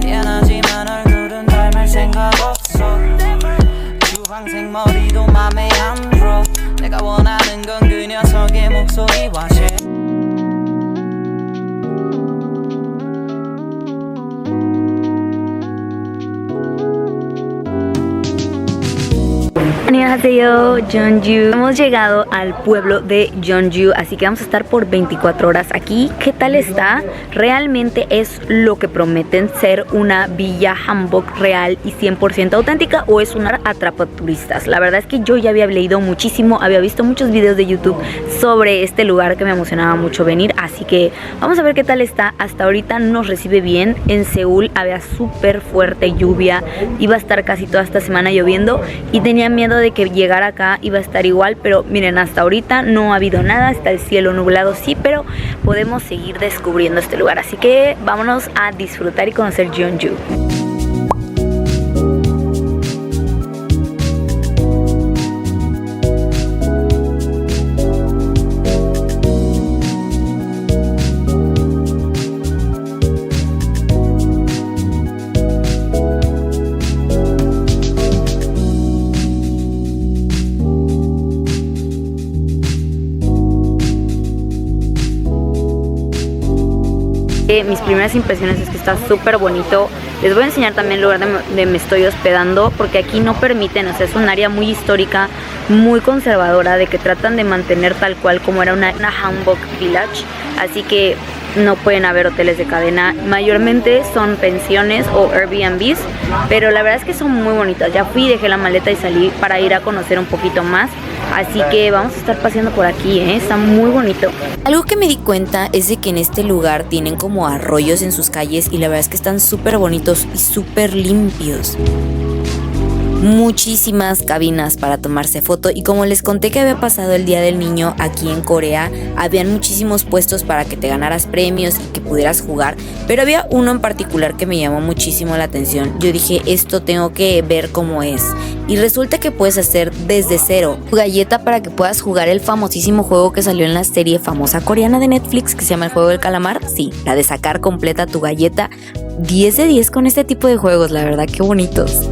미안하지만 얼굴은 닮을 생각 없어. 주황색 머리도 맘에 안 들어. 내가 원하는 건 그 녀석의 목소리와 Annyeonghaseyo, Jeonju. Hemos llegado al pueblo de Jeonju, así que vamos a estar por 24 horas aquí. ¿Qué tal está? ¿Realmente es lo que prometen ser una villa hanbok real y 100% auténtica o es una atrapaturistas? La verdad es que yo ya había leído muchísimo, había visto muchos videos de YouTube sobre este lugar que me emocionaba mucho venir, así que vamos a ver qué tal está. Hasta ahorita nos recibe bien. En Seúl había súper fuerte lluvia, iba a estar casi toda esta semana lloviendo y tenía miedo de que llegara acá iba a estar igual, pero miren, hasta ahorita no ha habido nada, está el cielo nublado sí, pero podemos seguir descubriendo este lugar, así que vámonos a disfrutar y conocer Jeonju. Mis primeras impresiones es que está súper bonito. Les voy a enseñar también el lugar donde me estoy hospedando, porque aquí no permiten, o sea, es un área muy histórica, muy conservadora, de que tratan de mantener tal cual como era una hanbok village, así que no pueden haber hoteles de cadena, mayormente son pensiones o Airbnbs, pero la verdad es que son muy bonitas. Ya fui, dejé la maleta y salí para ir a conocer un poquito más, así que vamos a estar paseando por aquí, está muy bonito. Algo que me di cuenta es de que en este lugar tienen como arroyos en sus calles y la verdad es que están súper bonitos y súper limpios. Muchísimas cabinas para tomarse foto y como les conté que había pasado el Día del Niño aquí en Corea, habían muchísimos puestos para que te ganaras premios y que pudieras jugar, pero había uno en particular que me llamó muchísimo la atención. Yo dije, esto tengo que ver cómo es, y resulta que puedes hacer desde cero tu galleta para que puedas jugar el famosísimo juego que salió en la serie famosa coreana de Netflix que se llama El Juego del Calamar. Sí, la de sacar completa tu galleta. 10 de 10 con este tipo de juegos, la verdad, qué bonitos.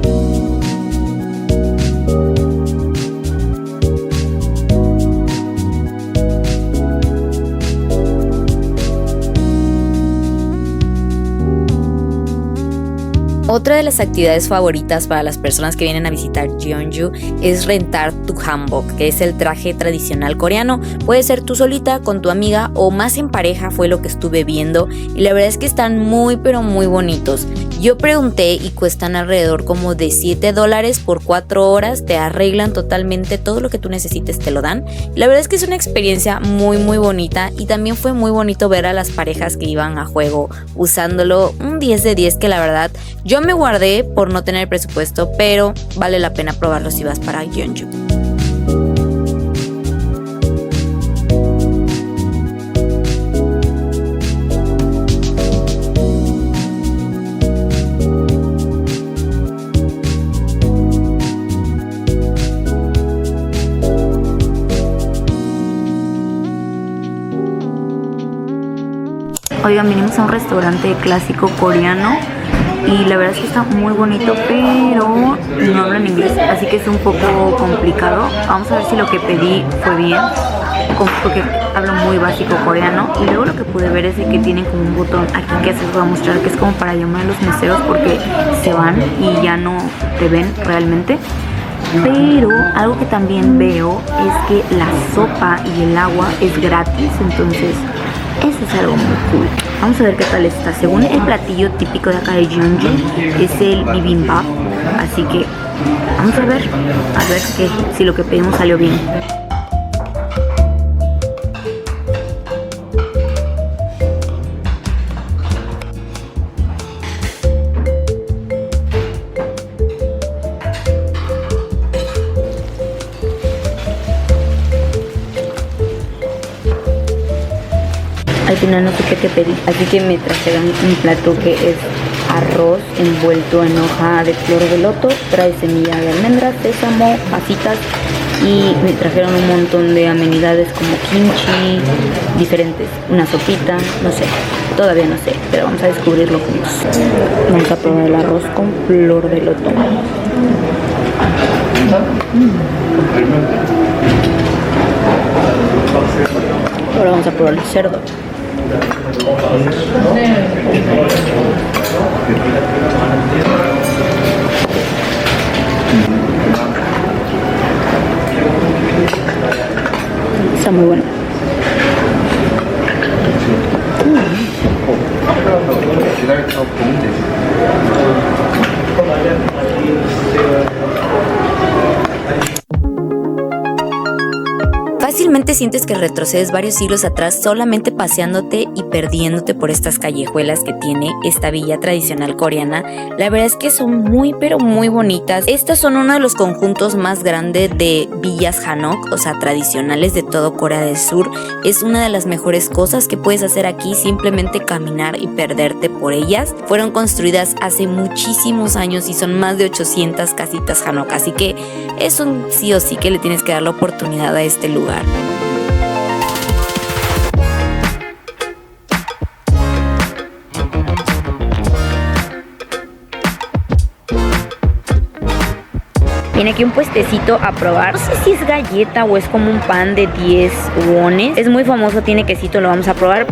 Otra de las actividades favoritas para las personas que vienen a visitar Jeonju es rentar tu hanbok, que es el traje tradicional coreano. Puede ser tú solita, con tu amiga o más en pareja, fue lo que estuve viendo, y la verdad es que están muy pero muy bonitos. Yo pregunté y cuestan alrededor como de $7 por 4 horas, te arreglan totalmente todo lo que tú necesites, te lo dan. Y la verdad es que es una experiencia muy bonita, y también fue muy bonito ver a las parejas que iban a juego usándolo. Un 10 de 10 que la verdad yo me guardé por no tener presupuesto, pero vale la pena probarlo si vas para Jeonju. Oigan, vinimos a un restaurante clásico coreano y la verdad es que está muy bonito, pero no hablan inglés, así que es un poco complicado. Vamos a ver si lo que pedí fue bien, porque hablo muy básico coreano. Y luego lo que pude ver es de que tienen como un botón aquí que se os voy a mostrar, que es como para llamar a los meseros porque se van y ya no te ven realmente. Pero algo que también veo es que la sopa y el agua es gratis, entonces eso es algo muy cool. Vamos a ver qué tal está. Según el platillo típico de acá de Jeonju es el bibimbap, así que vamos a ver si lo que pedimos salió bien. Al final no sé qué te pedí, así que me trajeron un plato que es arroz envuelto en hoja de flor de loto, trae semilla de almendras, sésamo, pasitas y me trajeron un montón de amenidades como kimchi, diferentes, una sopita, no sé, todavía no sé, pero vamos a descubrirlo juntos. Vamos a probar el arroz con flor de loto. Ahora vamos a probar el cerdo. Está muy bueno. Fácilmente sientes que retrocedes varios siglos atrás solamente paseándote y perdiéndote por estas callejuelas que tiene esta villa tradicional coreana. La verdad es que son muy pero muy bonitas. Estas son uno de los conjuntos más grandes de villas Hanok, o sea, tradicionales de todo Corea del Sur. Es una de las mejores cosas que puedes hacer aquí, simplemente caminar y perderte por ellas. Fueron construidas hace muchísimos años y son más de 800 casitas Hanok, así que es un sí o sí que le tienes que dar la oportunidad a este lugar. Viene aquí un puestecito a probar. No sé si es galleta o es como un pan de 10 wones. Es muy famoso, tiene quesito, lo vamos a probar.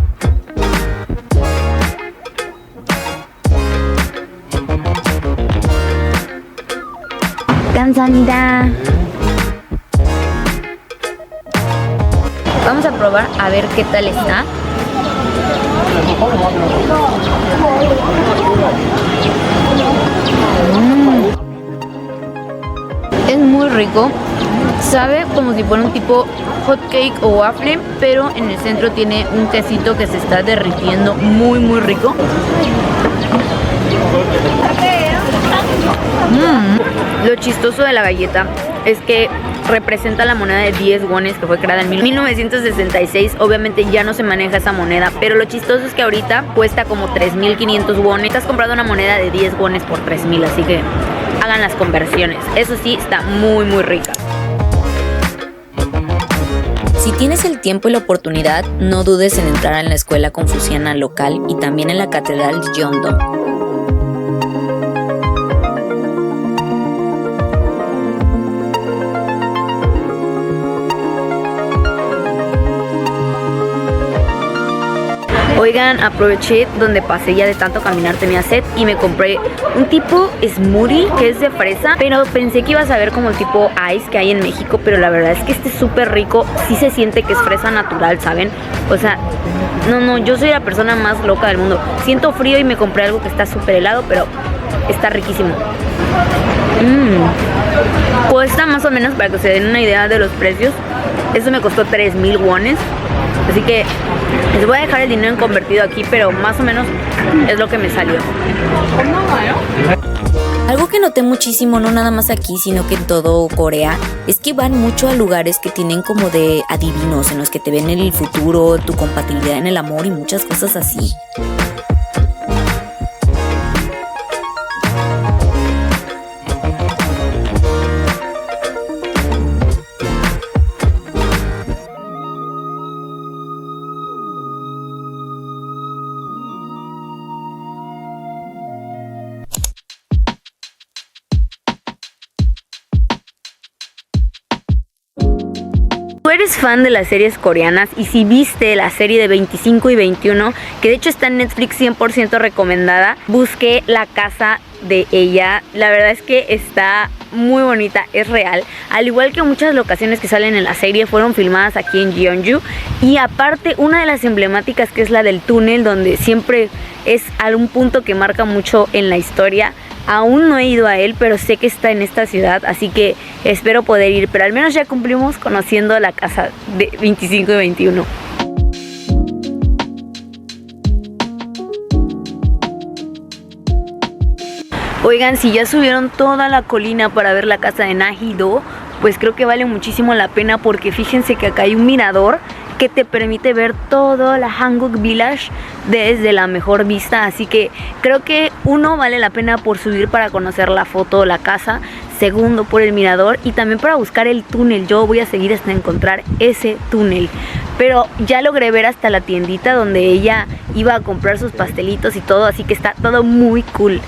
감사합니다. Vamos a probar a ver qué tal está. Es muy rico. Sabe como si fuera un tipo hot cake o waffle, pero en el centro tiene un quesito que se está derritiendo, muy muy rico. Lo chistoso de la galleta es que representa la moneda de 10 wones que fue creada en 1966. Obviamente ya no se maneja esa moneda, pero lo chistoso es que ahorita cuesta como 3.500 wones. Estás comprando una moneda de 10 wones por 3.000, así que hagan las conversiones. Eso sí, está muy muy rica. Si tienes el tiempo y la oportunidad, no dudes en entrar en la escuela confuciana local y también en la catedral de Yeongdong. Oigan, aproveché donde pasé ya de tanto caminar, tenía sed y me compré un tipo smoothie que es de fresa, pero pensé que iba a saber como el tipo ice que hay en México, pero la verdad es que este es súper rico, sí se siente que es fresa natural, ¿saben? O sea, no, yo soy la persona más loca del mundo. Siento frío y me compré algo que está súper helado, pero está riquísimo. Cuesta más o menos, para que se den una idea de los precios, eso me costó 3.000 wones. Así que les voy a dejar el dinero en convertido aquí, pero más o menos es lo que me salió. Algo que noté muchísimo, no nada más aquí, sino que en todo Corea, es que van mucho a lugares que tienen como de adivinos, en los que te ven el futuro, tu compatibilidad en el amor y muchas cosas así. Tú eres fan de las series coreanas y si viste la serie de 25 y 21, que de hecho está en Netflix 100% recomendada, busqué la casa de ella. La verdad es que está muy bonita, es real. Al igual que muchas locaciones que salen en la serie fueron filmadas aquí en Jeonju. Y aparte una de las emblemáticas, que es la del túnel, donde siempre es algún punto que marca mucho en la historia. Aún no he ido a él, pero sé que está en esta ciudad, así que espero poder ir. Pero al menos ya cumplimos conociendo la casa de 25 y 21. Oigan, si ya subieron toda la colina para ver la casa de Nahido, pues creo que vale muchísimo la pena, porque fíjense que acá hay un mirador que te permite ver todo la Hankook Village desde la mejor vista, así que creo que uno, vale la pena por subir para conocer la foto, la casa, segundo por el mirador y también para buscar el túnel. Yo voy a seguir hasta encontrar ese túnel, pero ya logré ver hasta la tiendita donde ella iba a comprar sus pastelitos y todo, así que está todo muy cool.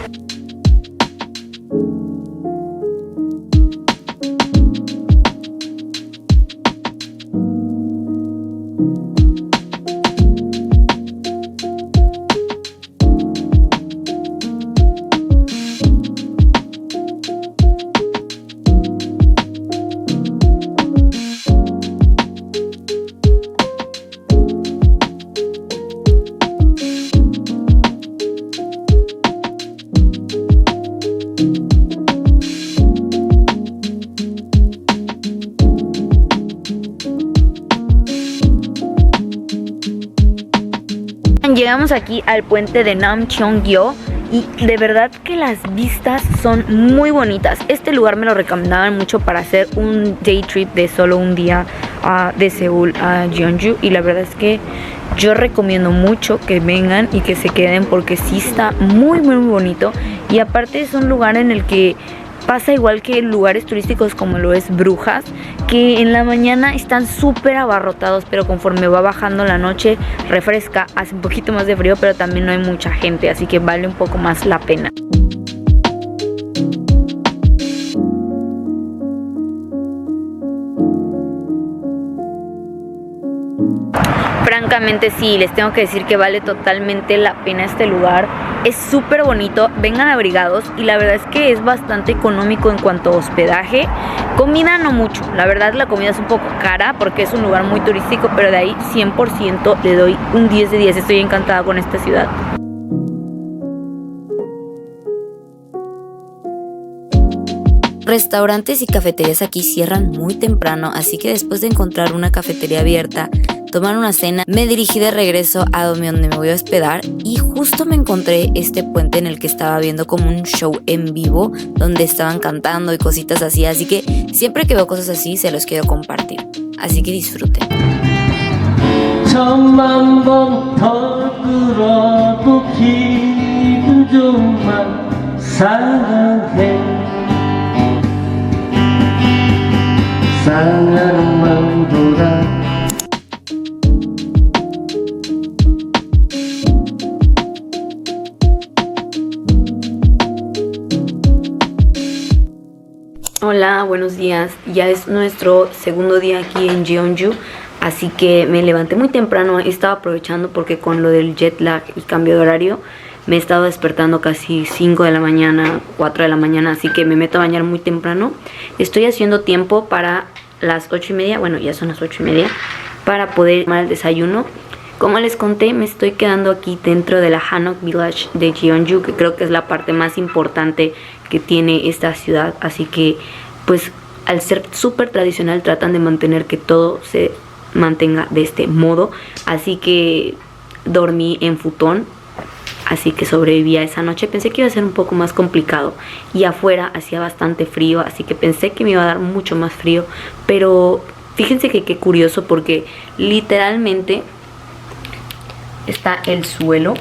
Llegamos aquí al puente de Namcheongyo y de verdad que las vistas son muy bonitas. Este lugar me lo recomendaban mucho para hacer un day trip de solo un día de Seúl a Jeonju, y la verdad es que yo recomiendo mucho que vengan y que se queden porque sí está muy bonito, y aparte es un lugar en el que pasa igual que lugares turísticos como lo es Brujas, que en la mañana están súper abarrotados, pero conforme va bajando la noche refresca, hace un poquito más de frío, pero también no hay mucha gente, así que vale un poco más la pena. Francamente sí, les tengo que decir que vale totalmente la pena este lugar. Es súper bonito, vengan abrigados y la verdad es que es bastante económico en cuanto a hospedaje. Comida no mucho, la verdad la comida es un poco cara porque es un lugar muy turístico, pero de ahí 100% le doy un 10 de 10, estoy encantada con esta ciudad. Restaurantes y cafeterías aquí cierran muy temprano, así que después de encontrar una cafetería abierta, tomar una cena, me dirigí de regreso a donde me voy a hospedar y justo me encontré este puente en el que estaba viendo como un show en vivo donde estaban cantando y cositas así, así que siempre que veo cosas así se los quiero compartir, así que disfruten. 천만 번 더 끌어도 기분 좀만 상해 상하는 마음보다 Hola, buenos días. Ya es nuestro segundo día aquí en Jeonju, así que me levanté muy temprano. Estaba aprovechando porque con lo del jet lag y cambio de horario me estaba despertando casi 5 de la mañana, 4 de la mañana, así que me meto a bañar muy temprano. Estoy haciendo tiempo para las 8:30, bueno, ya son las 8:30, para poder tomar el desayuno. Como les conté, me estoy quedando aquí dentro de la Hanok Village de Jeonju, que creo que es la parte más importante que tiene esta ciudad, así que pues al ser súper tradicional tratan de mantener que todo se mantenga de este modo, así que dormí en futón, así que sobreviví a esa noche. Pensé que iba a ser un poco más complicado y afuera hacía bastante frío, así que pensé que me iba a dar mucho más frío, pero fíjense que qué curioso porque literalmente está el suelo,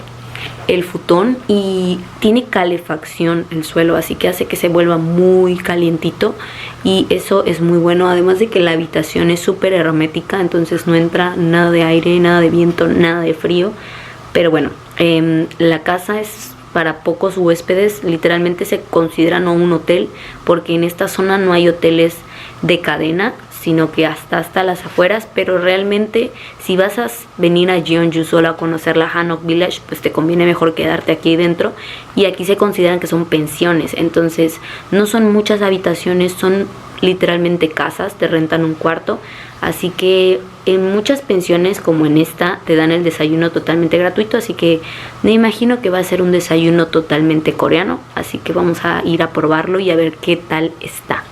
el futón, y tiene calefacción el suelo, así que hace que se vuelva muy calientito y eso es muy bueno, además de que la habitación es súper hermética, entonces no entra nada de aire, nada de viento, nada de frío. Pero bueno, la casa es para pocos huéspedes, literalmente se considera no un hotel porque en esta zona no hay hoteles de cadena, sino que hasta las afueras, pero realmente si vas a venir a Jeonju solo a conocer la Hanok Village, pues te conviene mejor quedarte aquí dentro, y aquí se consideran que son pensiones, entonces no son muchas habitaciones, son literalmente casas, te rentan un cuarto, así que en muchas pensiones como en esta te dan el desayuno totalmente gratuito, así que me imagino que va a ser un desayuno totalmente coreano, así que vamos a ir a probarlo y a ver qué tal está.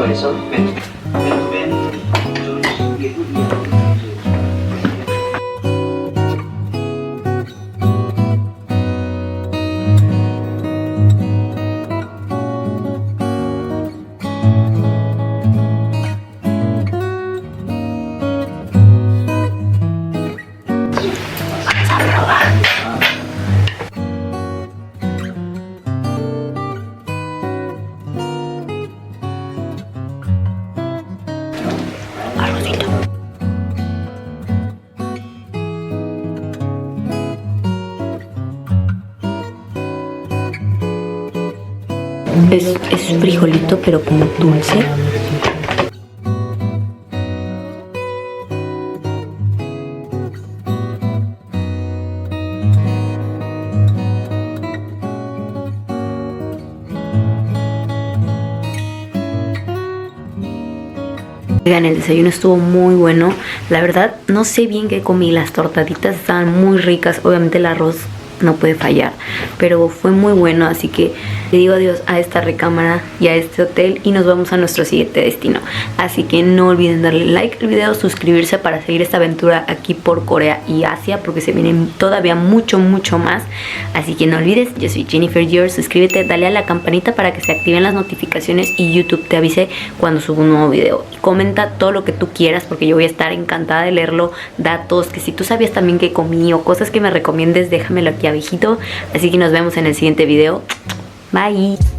거에서 뺀 게 Es frijolito, pero como dulce. Oigan, el desayuno estuvo muy bueno. La verdad, no sé bien qué comí. Las tortaditas estaban muy ricas. Obviamente el arroz no puede fallar, pero fue muy bueno, así que le digo adiós a esta recámara y a este hotel y nos vamos a nuestro siguiente destino. Así que no olviden darle like al video, suscribirse para seguir esta aventura aquí por Corea y Asia, porque se vienen todavía mucho más. Así que no olvides, yo soy Jennifer George, suscríbete, dale a la campanita para que se activen las notificaciones y YouTube te avise cuando subo un nuevo video. Y comenta todo lo que tú quieras, porque yo voy a estar encantada de leerlo, datos, que si tú sabías también que comí o cosas que me recomiendes, déjamelo aquí abajito. Así que nos vemos en el siguiente video. Bye.